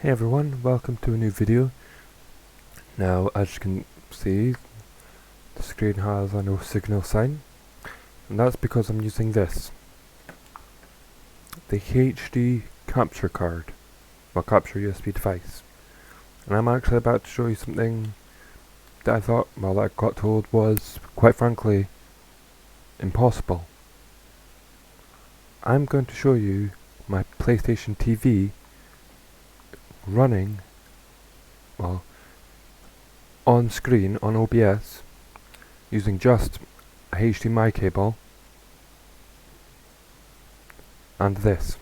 Hey everyone, welcome to a new video. Now, as you can see, the screen has a no signal sign, and that's because I'm using this, the HD capture card, capture USB device. And I'm actually about to show you something that that I got told was, quite frankly, impossible. I'm going to show you my PlayStation TV running, on screen on OBS using just a HDMI cable and this.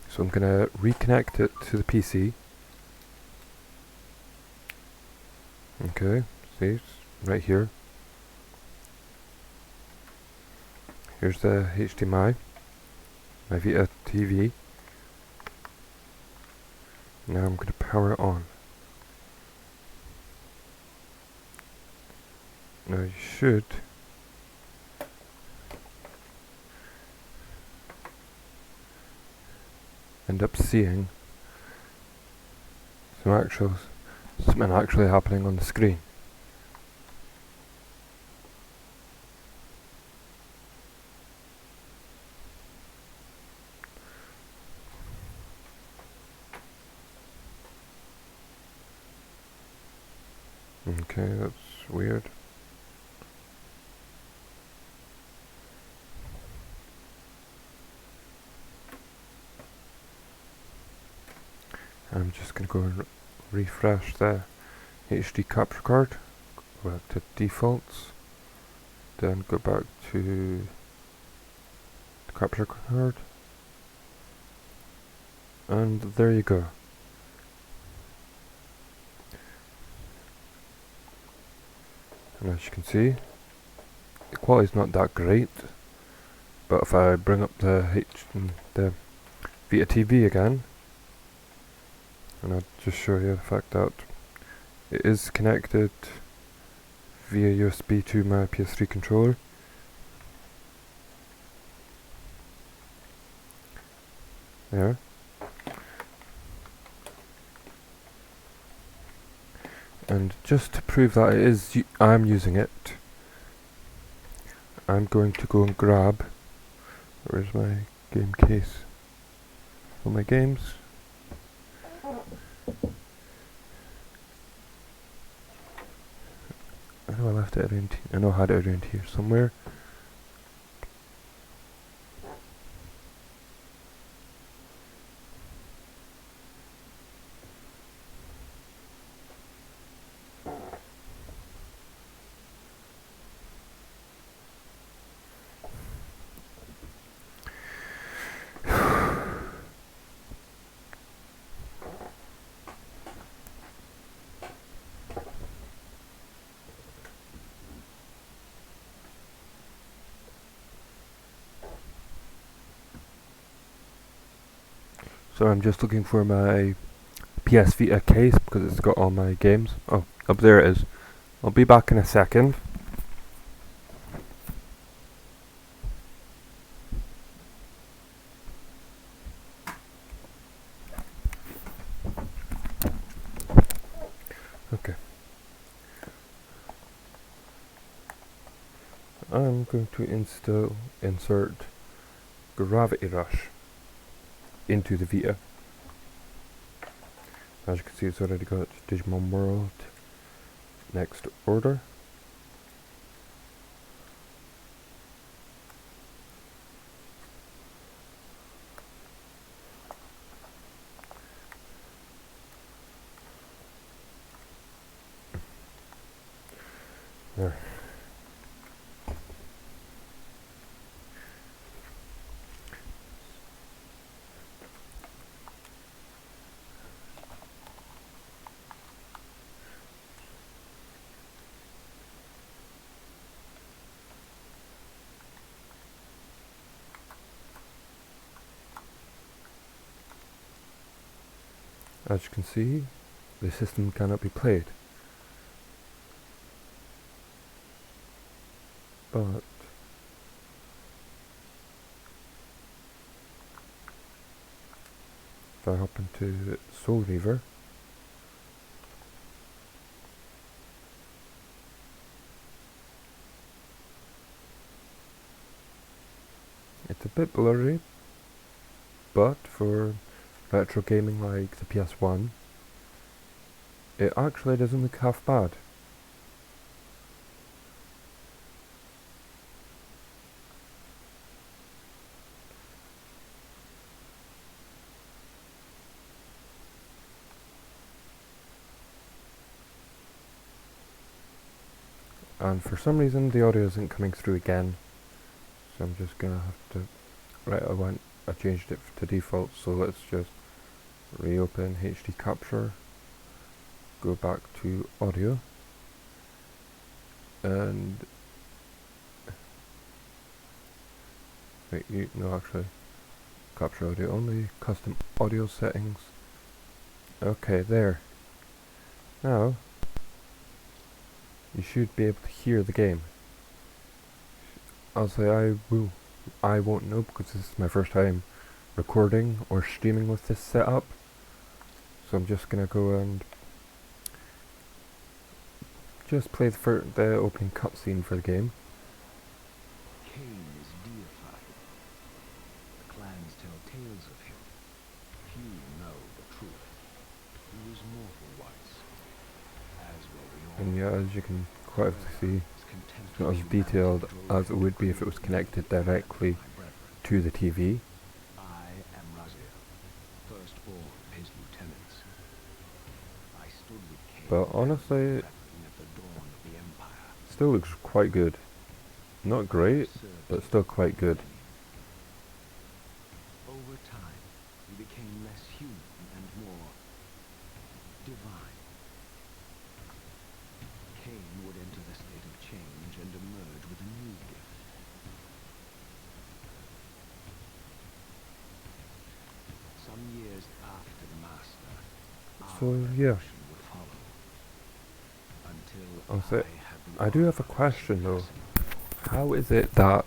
So I'm going to reconnect it to the PC. Okay, see, it's right here. Here's the HDMI, my Vita TV. Now I'm going to power it on. Now you should end up seeing something actually happening on the screen. Okay, that's weird. I'm just going to go and refresh the HD capture card, go back to defaults, then go back to the capture card, and there you go. And as you can see, the quality's not that great, but if I bring up the Vita TV again, and I'll just show you the fact that it is connected via USB to my PS3 controller. There. And just to prove that it is I'm using it, I'm going to go and grab, where's my game case? All my games. I know I left it around I know I had it around here somewhere. So I'm just looking for my PS Vita case because it's got all my games. Oh, up there it is. I'll be back in a second. Okay. I'm going to insert Gravity Rush into the Vita. As you can see, it's already got Digimon World Next Order. There. As you can see, the system cannot be played. But if I hop into Soul Reaver, it's a bit blurry, but for retro gaming like the PS1, it actually doesn't look half bad. And for some reason the audio isn't coming through again, so I'm just gonna have to, right, I changed it to default, so let's just reopen HD capture, go back to audio, and wait, no, actually, capture audio only, custom audio settings. Okay, there. Now you should be able to hear the game. I'll say I won't know because this is my first time recording or streaming with this setup. So I'm just gonna go and just play the opening cutscene for the game. Cain is deified. The clans tell tales of him. Few know the truth. He was mortal once, as were we all. And yeah, as you can quite obviously see, it's not as detailed as it would be if it was connected directly to the TV. I am Raziel, firstborn of his lieutenants. I stood with Cain, But honestly, at the dawn of the Empire. still looks quite good. Not great, but still quite good. Over time, he became less human and more divine. Cain would enter the state of change and emerge with a new gift. Some years after the Master, So our yeah, revolution would follow. Until I'll say, had the I do have a question though. How is it that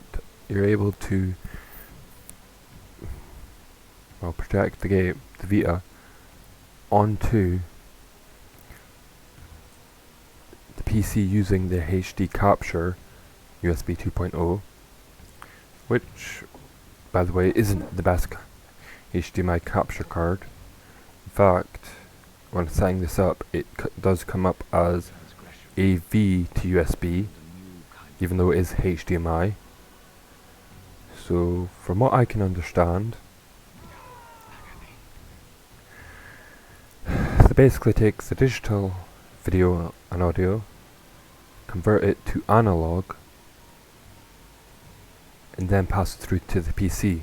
you're able to, well, project the game, the Vita, onto the PC using the HD capture USB 2.0, which, by the way, isn't the best HDMI capture card. In fact, when setting this up, it does come up as AV to USB, even though it is HDMI. So, from what I can understand, it basically takes the digital video and audio, convert it to analog, and then pass it through to the PC,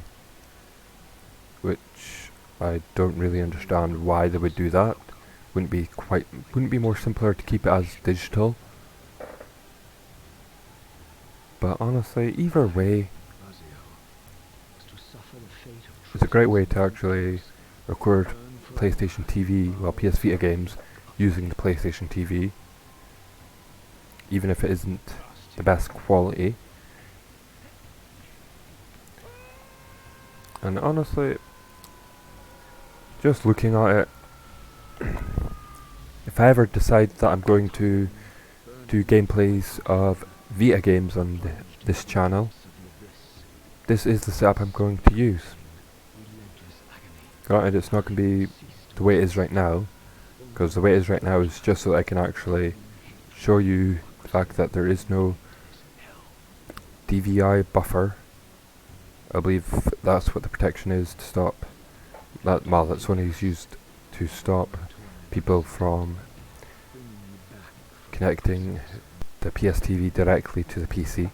which I don't really understand why they would do that. Wouldn't be more simpler to keep it as digital? But honestly, either way, it's a great way to actually record PlayStation TV, well, PS Vita games, using the PlayStation TV, even if it isn't the best quality. And honestly, just looking at it, if I ever decide that I'm going to do gameplays of Vita games on this channel, this is the setup I'm going to use. Granted, it's not going to be the way it is right now, because the way it is right now is just so that I can actually show you the fact that there is no DVI buffer. I believe that's what the protection is to stop that. Well, that's when it's used to stop people from connecting the PSTV directly to the PC.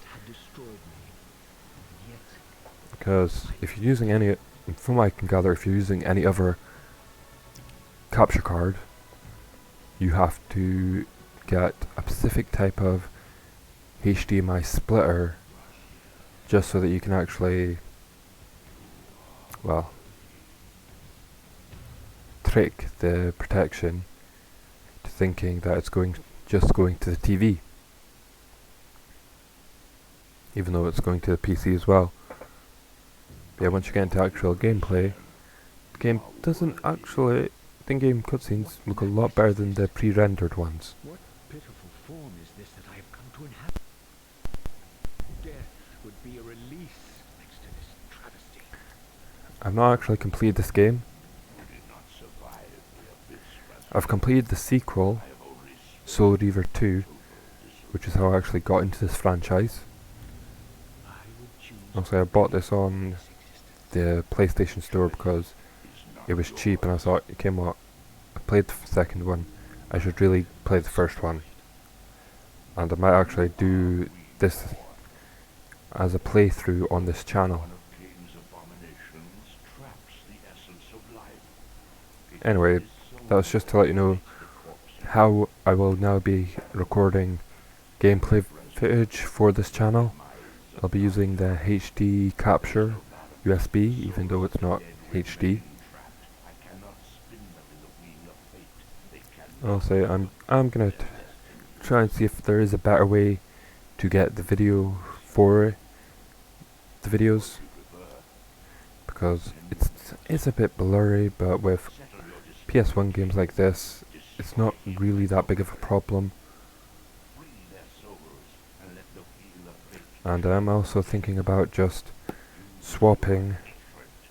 Because if you're using any, from what I can gather, if you're using any other capture card, you have to get a specific type of HDMI splitter just so that you can actually, well, trick the protection to thinking that it's just going to the TV, even though it's going to the PC as well. But yeah, once you get into actual gameplay, the game doesn't actually... The in-game cutscenes look a lot better than the pre-rendered ones. What pitiful form is this that I have come to inhabit? Death would be a release next to this travesty. I've not actually completed this game. I've completed the sequel, Soul Reaver 2, which is how I actually got into this franchise. Also, I bought this on the PlayStation Store because it was cheap and I thought it came out. I played the second one, I should really play the first one. And I might actually do this as a playthrough on this channel. Anyway, that was just to let you know how I will now be recording gameplay footage for this channel. I'll be using the HD capture USB, even though it's not HD. Also, I'm gonna try and see if there is a better way to get the video for the videos, because it's a bit blurry, but with PS1 games like this, it's not really that big of a problem. And I'm also thinking about just swapping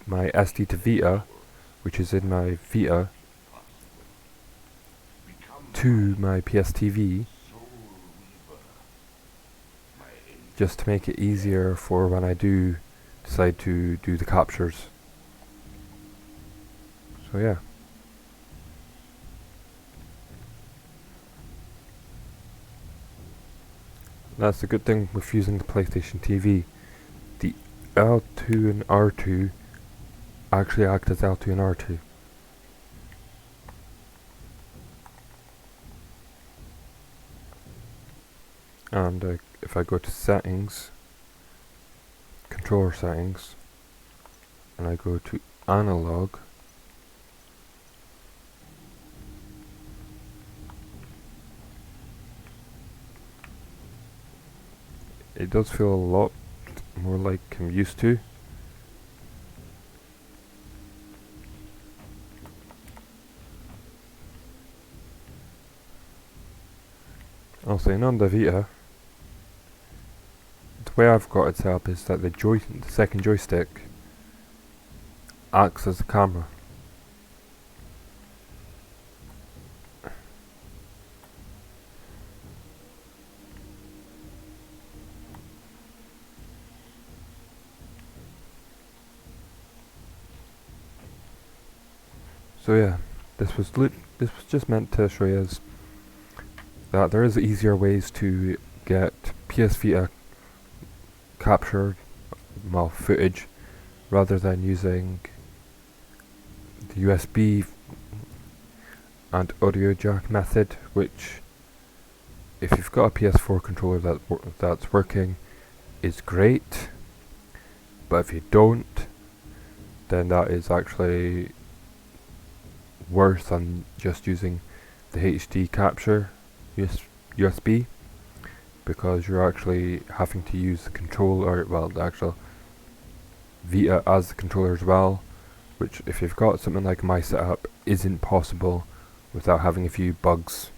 my SD to Vita, which is in my Vita, to my PSTV, just to make it easier for when I do decide to do the captures. So yeah. That's the good thing with using the PlayStation TV. The L2 and R2 actually act as L2 and R2. And if I go to settings, controller settings, and I go to analog, it does feel a lot more like I'm used to. Also, on the Vita, the way I've got it set up is that the second joystick acts as a camera. So yeah, this was just meant to show you that there is easier ways to get PS Vita captured, well, footage, rather than using the USB and audio jack method, which, if you've got a PS4 controller that's working, is great. But if you don't, then that is actually worse than just using the HD capture USB, because you're actually having to use the controller, well, the actual Vita as the controller as well, which, if you've got something like my setup, isn't possible without having a few bugs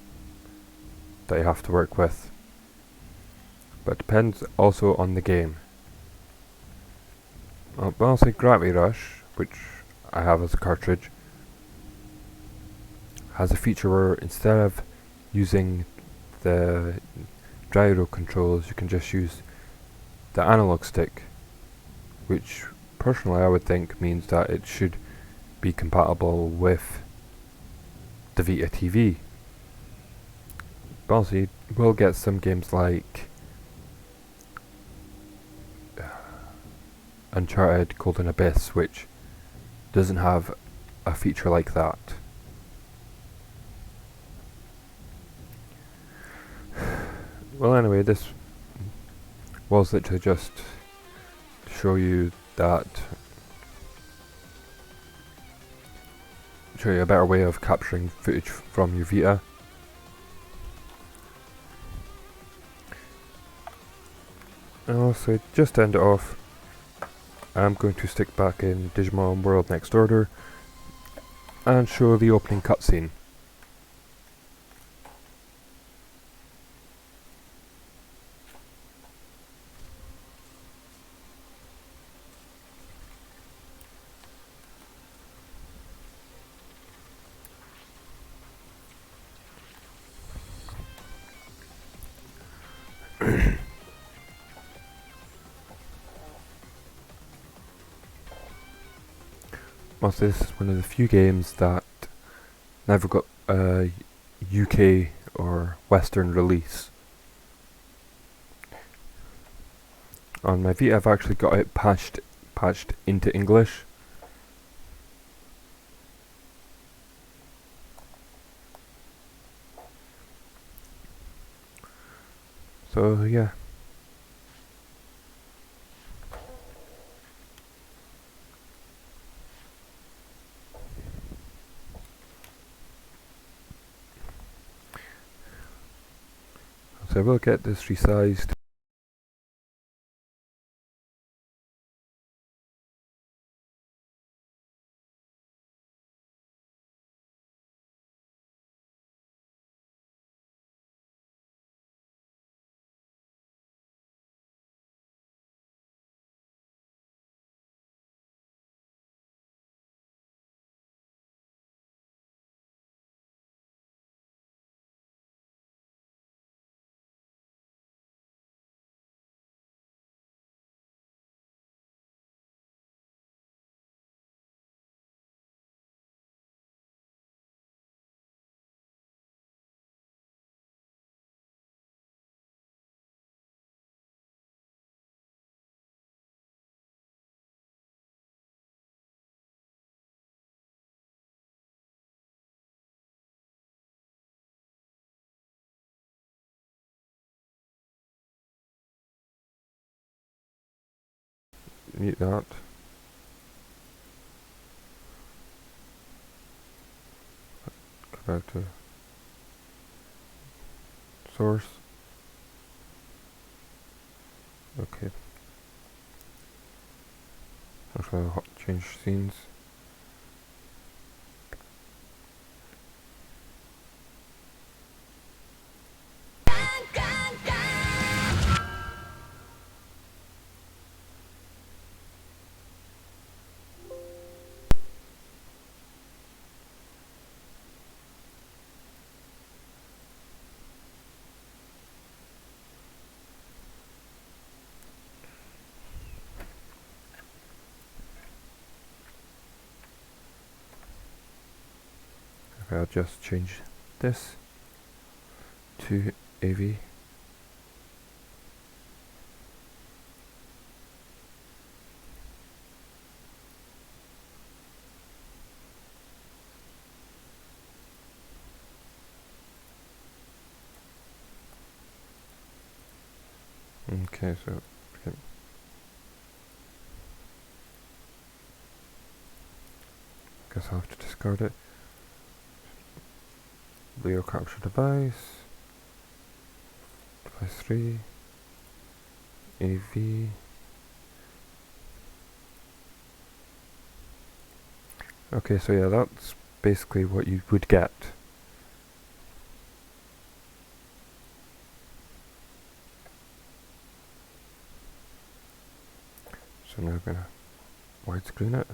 that you have to work with. But it depends also on the game. But I'll say Gravity Rush, which I have as a cartridge, has a feature where instead of using the gyro controls, you can just use the analog stick, which personally I would think means that it should be compatible with the Vita TV. But also, you will get some games like Uncharted Golden Abyss, which doesn't have a feature like that. Well, anyway, this was literally just to show you a better way of capturing footage from your Vita. And also, just to end it off, I'm going to stick back in Digimon World Next Order, and show the opening cutscene. Also, this is one of the few games that never got a UK or Western release. On my Vita, I've actually got it patched into English. So yeah. So I will get this resized. Mute that. Go back to source. Okay. Actually, I'll change scenes. Okay, I'll just change this to AV. Okay, so okay. Guess I'll have to discard it. Video capture device 3 AV. Okay, so yeah, that's basically what you would get. So now I'm gonna widescreen it.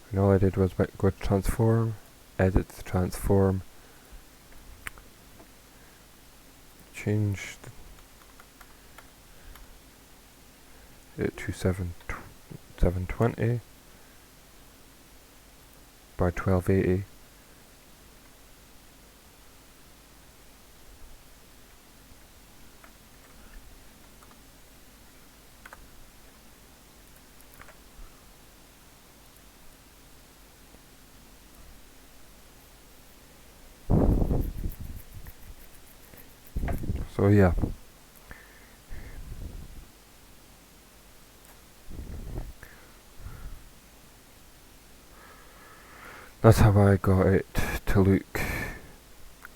And all I did was go to transform, edit the transform, change it to 720 by 1280. So yeah. That's how I got it to look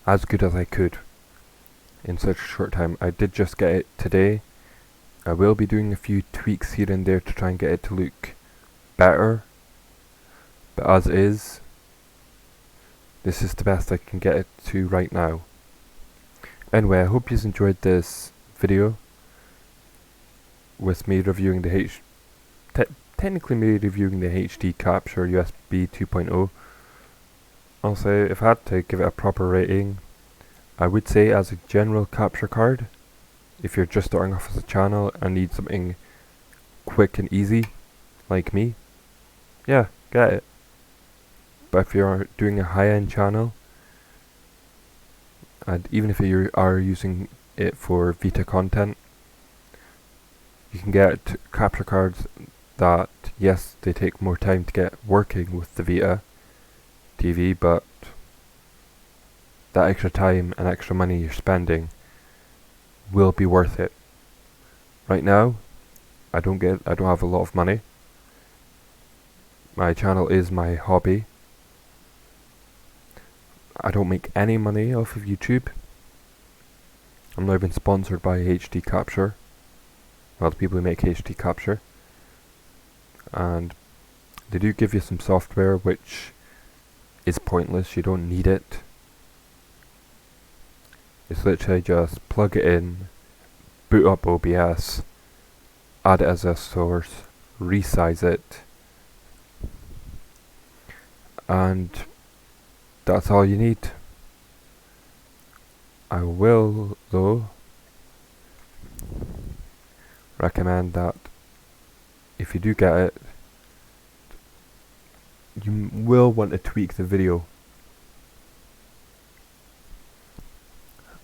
as good as I could. in such a short time. I did just get it today. I will be doing a few tweaks here and there to try and get it to look better, but as is, this is the best I can get it to right now. Anyway, I hope you enjoyed this video with me reviewing the technically me reviewing the HD capture USB 2.0. Also, if I had to give it a proper rating, I would say as a general capture card, if you're just starting off as a channel and need something quick and easy, like me, yeah, get it. But if you're doing a high-end channel, and even if you are using it for Vita content, you can get capture cards that, yes, they take more time to get working with the Vita TV, but that extra time and extra money you're spending will be worth it. Right now, I don't have a lot of money. My channel is my hobby. I don't make any money off of YouTube. I'm not even sponsored by HD Capture. Well, the people who make HD Capture. And they do give you some software which is pointless, you don't need it. It's literally just plug it in, boot up OBS, add it as a source, resize it, and that's all you need. I will, though, recommend that if you do get it, you will want to tweak the video.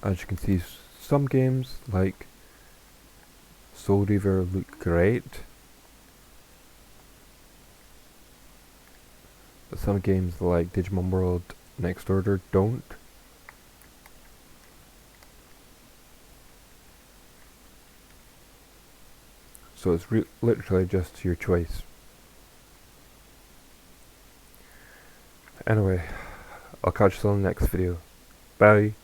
As you can see, some games like Soul Reaver look great, but some games like Digimon World Next Order don't. So it's literally just your choice. Anyway, I'll catch you on the next video. Bye.